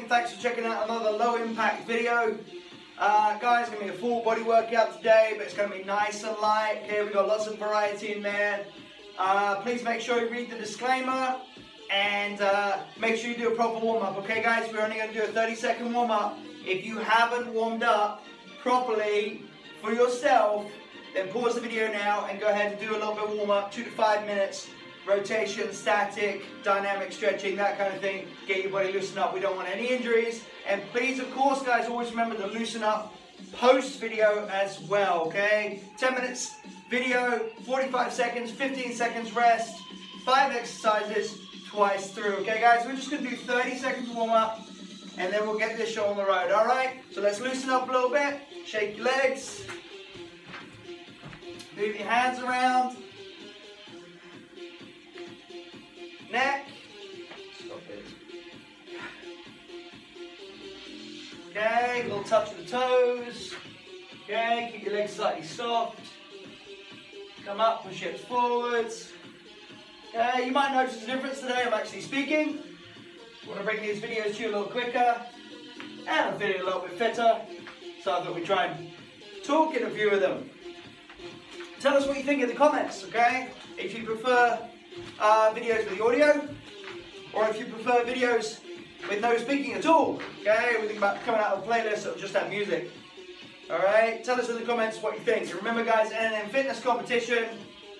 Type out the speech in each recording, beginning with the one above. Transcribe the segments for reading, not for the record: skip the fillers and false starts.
morning, thanks for checking out another low impact video. Guys, it's going to be a full body workout today, but it's going to be nice and light. Okay, we've got lots of variety in there. Please make sure you read the disclaimer and make sure you do a proper warm up. Okay guys, we're only going to do a 30-second warm up. If you haven't warmed up properly for yourself, then pause the video now and go ahead and do a little bit of warm up, 2 to 5 minutes. Rotation, static, dynamic stretching, that kind of thing. Get your body loosened up. We don't want any injuries. And please, of course, guys, always remember to loosen up post video as well, okay? 10 minutes video, 45 seconds, 15 seconds rest, 5 exercises twice through, okay, guys? We're just going to do 30 seconds warm up and then we'll get this show on the road, all right? So let's loosen up a little bit. Shake your legs. Move your hands around. Neck. Stop it. Okay, a little touch of the toes. Okay, keep your legs slightly soft. Come up, push hips forwards. Okay, you might notice a difference today. I'm actually speaking. I want to bring these videos to you a little quicker. And I'm feeling a little bit fitter. So I thought we'd try and talk in a few of them. Tell us what you think in the comments, okay? If you prefer videos with the audio, or if you prefer videos with no speaking at all, okay? We think about coming out with a playlist that will just have music. Alright, tell us in the comments what you think. And remember guys, NNN fitness competition,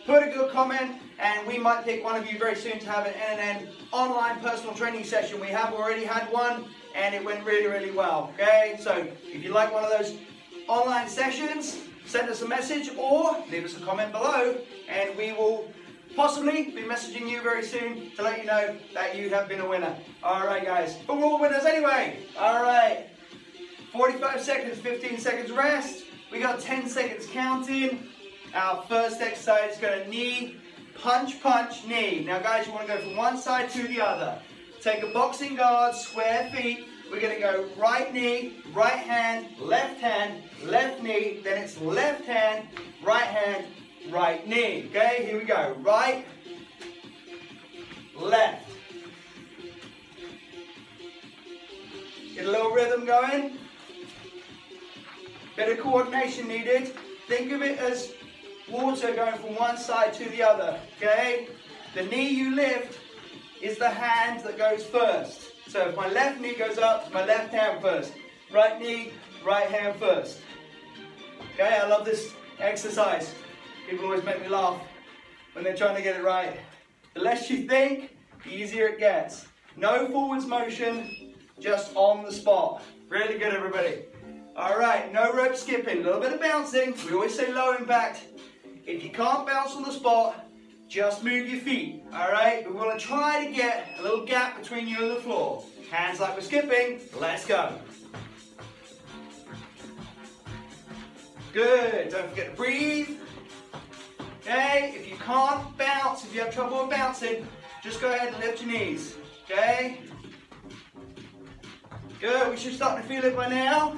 put a good comment and we might pick one of you very soon to have an NNN online personal training session. We have already had one and it went really, really well, okay? So if you like one of those online sessions, send us a message or leave us a comment below and we will possibly be messaging you very soon to let you know that you have been a winner. Alright guys, but we're all winners anyway. Alright, 45 seconds, 15 seconds rest. We got 10 seconds counting. Our first exercise is going to knee, punch, punch, knee. Now guys, you want to go from one side to the other. Take a boxing guard, square feet. We're going to go right knee, left knee, then it's left hand, right knee. Okay, here we go. Right, left. Get a little rhythm going. Bit of coordination needed. Think of it as water going from one side to the other. Okay? The knee you lift is the hand that goes first. So if my left knee goes up, my left hand first. Right knee, right hand first. Okay, I love this exercise. People always make me laugh when they're trying to get it right. The less you think, the easier it gets. No forwards motion, just on the spot. Really good, everybody. All right, no rope skipping, a little bit of bouncing. We always say low impact. If you can't bounce on the spot, just move your feet, all right? We want to try to get a little gap between you and the floor. Hands like we're skipping, let's go. Good, don't forget to breathe. Okay, if you can't bounce, if you have trouble with bouncing, just go ahead and lift your knees, okay? Good, we should start to feel it by now.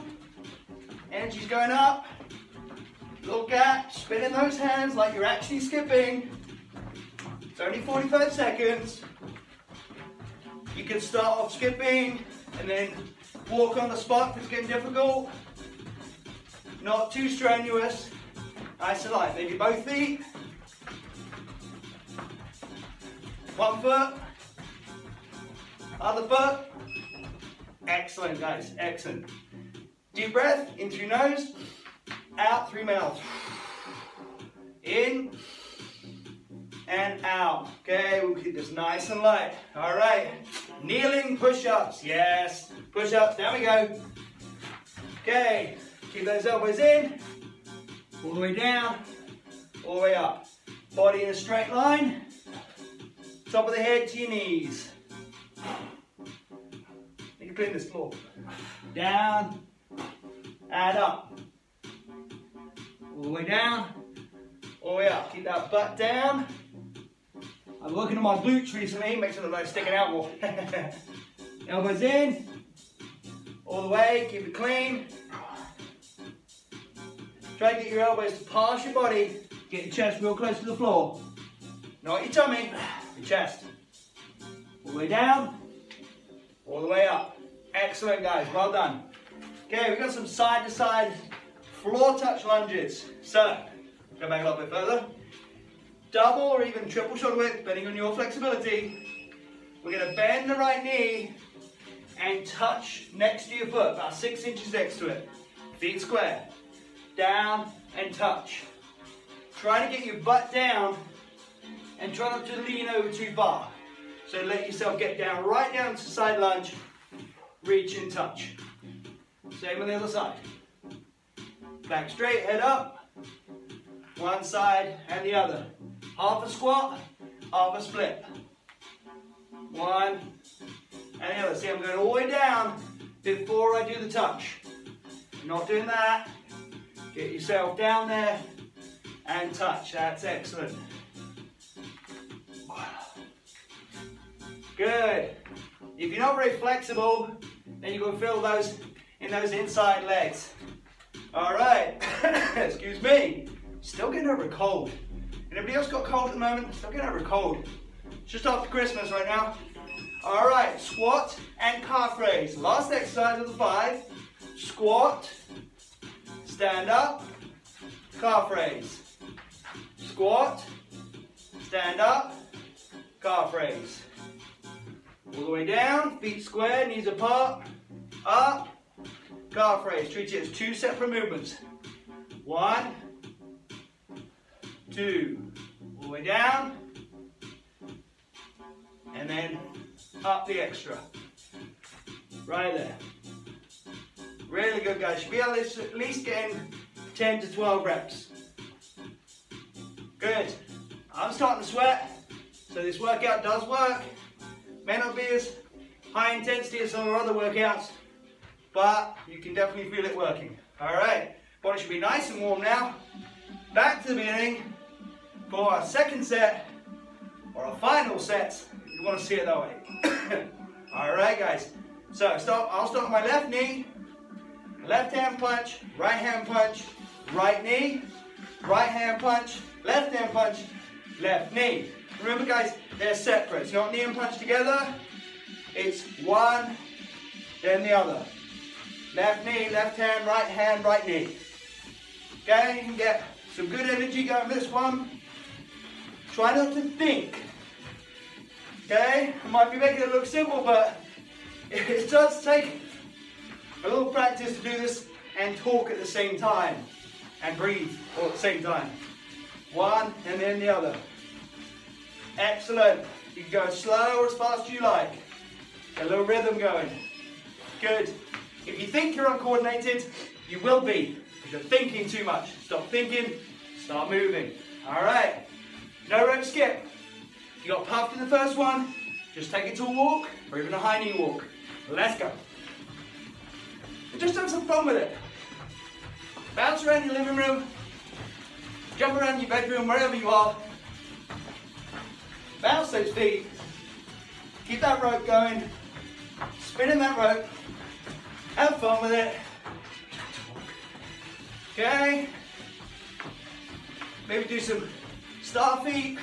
Energy's going up. Little gap, spinning those hands like you're actually skipping. It's only 45 seconds. You can start off skipping and then walk on the spot if it's getting difficult. Not too strenuous. Nice and light. Maybe both feet. One foot. Other foot. Excellent, guys. Excellent. Deep breath in through nose, out through mouth. In and out. Okay, we'll keep this nice and light. All right. Kneeling push-ups. Yes. Push-ups. There we go. Okay. Keep those elbows in. All the way down. All the way up. Body in a straight line. Top of the head to your knees. You can clean this floor. Down. And up. All the way down. All the way up. Keep that butt down. I'm working on my glutes recently. Makes it look like I'm sticking out more. Elbows in. All the way. Keep it clean. Try to get your elbows to pass your body. Get your chest real close to the floor. Not your tummy. Your chest. All the way down. All the way up. Excellent, guys, well done. Okay, we've got some side to side floor touch lunges. So, go back a little bit further. Double or even triple shoulder width, depending on your flexibility. We're going to bend the right knee and touch next to your foot, about 6 inches next to it. Feet square. Down and touch. Try to get your butt down and try not to lean over too far. So let yourself get down, right down to side lunge, reach and touch. Same on the other side. Back straight, head up. One side and the other. Half a squat, half a split. One and the other. See, I'm going all the way down before I do the touch. Not doing that. Get yourself down there and touch. That's excellent. Good. If you're not very flexible, then you're going to feel those in those inside legs. All right. Excuse me. Still getting over a cold. Anybody else got a cold at the moment? Still getting over a cold. It's just after Christmas right now. All right. Squat and calf raise. Last exercise of the 5. Squat. Stand up. Calf raise. Squat. Stand up. Calf raise. All the way down, feet square, knees apart, up, calf raise. Treat it as 2 separate movements. 1, 2, all the way down, and then up the extra. Right there. Really good, guys. Should be able to at least getting 10 to 12 reps. Good. I'm starting to sweat, so this workout does work. May not be as high intensity as some of our other workouts, but you can definitely feel it working. All right, body should be nice and warm now. Back to the beginning for our second set, or our final set, if you want to see it that way. All right, guys. So I'll start with my left knee, left hand punch, right hand punch, right knee, right hand punch, left hand punch, left knee. Remember, guys, they're separate. It's not knee and punch together. It's one, then the other. Left knee, left hand, right knee. Okay, you can get some good energy going with this one. Try not to think. Okay, I might be making it look simple, but it does take a little practice to do this and talk at the same time and breathe all at the same time. One and then the other. Excellent. You can go slow or as fast as you like. Get a little rhythm going. Good. If you think you're uncoordinated, you will be, because you're thinking too much. Stop thinking, start moving. All right. No rope skip. You got puffed in the first one, just take it to a walk or even a high knee walk. Let's go. And just have some fun with it. Bounce around your living room, jump around your bedroom, wherever you are. Bounce those feet, keep that rope going, spinning that rope, have fun with it. Okay, maybe do some star feet.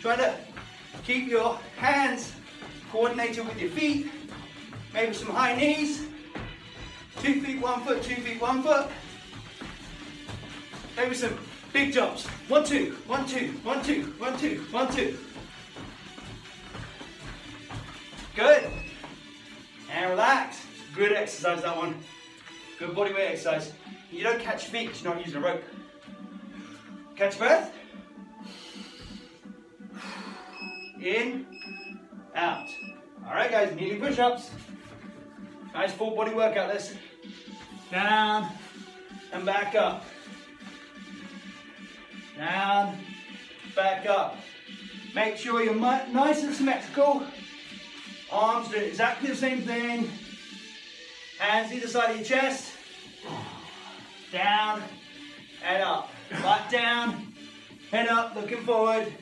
Try to keep your hands coordinated with your feet, maybe some high knees, 2 feet, 1 foot, 2 feet, 1 foot, maybe some big jumps. 1, 2, 1, 2, 1, 2, 1, 2, 1, 2. Good. And relax. Good exercise, that one. Good body weight exercise. You don't catch feet because you're not using a rope. Catch breath. In, out. All right, guys, kneeling push-ups. Nice full body workout, this. Down and back up. Down, back up. Make sure you're nice and symmetrical. Arms do exactly the same thing. Hands either side of your chest. Down and up. Butt down, head up, looking forward.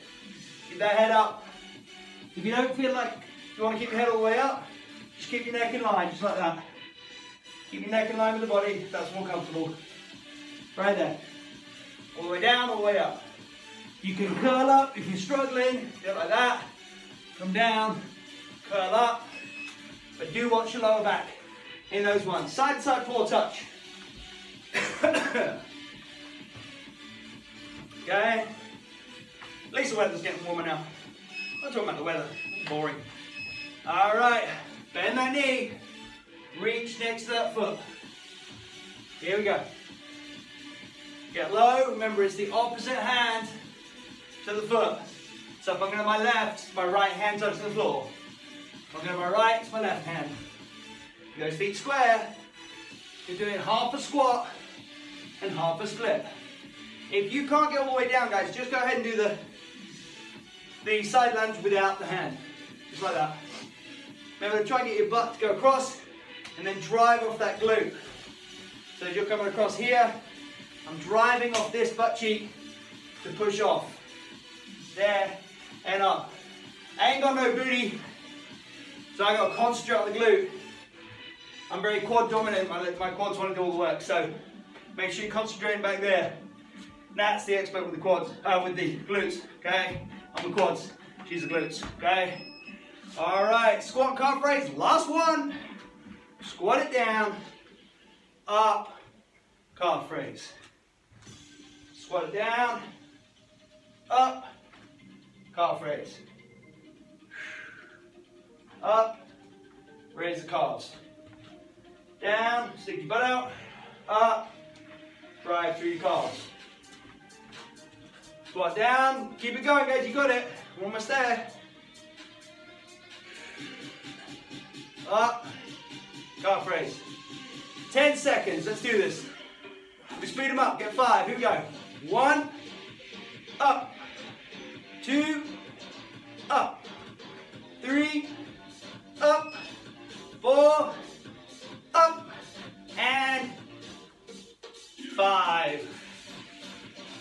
Keep that head up. If you don't feel like you want to keep your head all the way up, just keep your neck in line, just like that. Keep your neck in line with the body, if that's more comfortable. Right there. All the way down, all the way up. You can curl up if you're struggling, do it like that. Come down, curl up, but do watch your lower back in those ones. Side to side floor touch. Okay. At least the weather's getting warmer now. I'm not talking about the weather. Boring. All right. Bend that knee. Reach next to that foot. Here we go. Get low. Remember, it's the opposite hand to the foot. So if I'm going to my left, my right hand touches the floor. If I'm going to my right, it's my left hand. Those feet square. You're doing half a squat and half a split. If you can't get all the way down, guys, just go ahead and do the side lunge without the hand. Just like that. Remember, try and get your butt to go across and then drive off that glute. So as you're coming across here, I'm driving off this butt cheek to push off. There and up. I ain't got no booty, so I got to concentrate on the glute. I'm very quad dominant, my quads want to do all the work, so make sure you're concentrating back there. Nat's the expert with the quads, with the glutes, okay? I'm the quads, she's the glutes, okay? All right, squat calf raise, last one. Squat it down, up, calf raise. Squat it down, up, calf raise. Up, raise the calves. Down, stick your butt out, up, drive through your calves. Squat down, keep it going guys, you got it. We're almost there. Up, calf raise. 10 seconds, let's do this. We speed them up, get 5, here we go. 1, up, 2, up, 3, up, 4, up, and 5.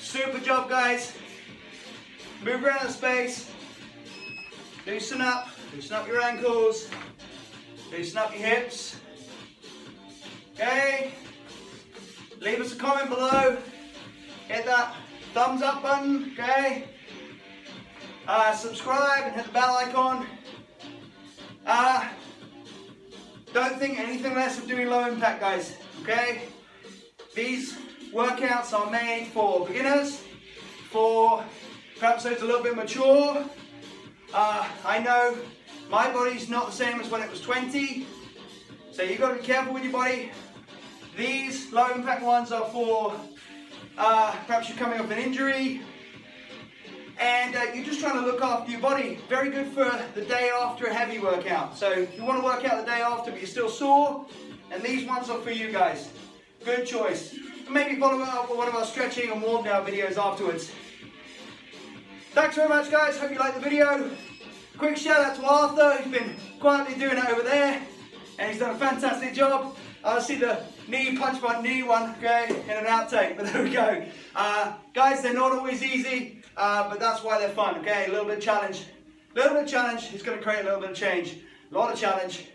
Super job, guys. Move around the space. Loosen up your ankles. Loosen up your hips. Okay. Leave us a comment below. Hit that thumbs up button, okay? Subscribe and hit the bell icon. Don't think anything less of doing low impact, guys, okay? These workouts are made for beginners, for perhaps those a little bit mature. I know my body's not the same as when it was 20, so you've got to be careful with your body. These low impact ones are for perhaps you're coming off an injury and you're just trying to look after your body. Very good for the day after a heavy workout. So if you want to work out the day after but you're still sore, and these ones are for you guys. Good choice. And maybe follow up with one of our stretching and warm down videos afterwards. Thanks very much guys, hope you liked the video. Quick shout out to Arthur, who's been quietly doing it over there, and he's done a fantastic job. I see the knee punch my knee one, okay, in an outtake, but there we go. Guys, they're not always easy, but that's why they're fun, okay? A little bit of challenge. A little bit of challenge is going to create a little bit of change. A lot of challenge.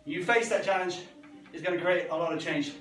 You face that challenge, is going to create a lot of change.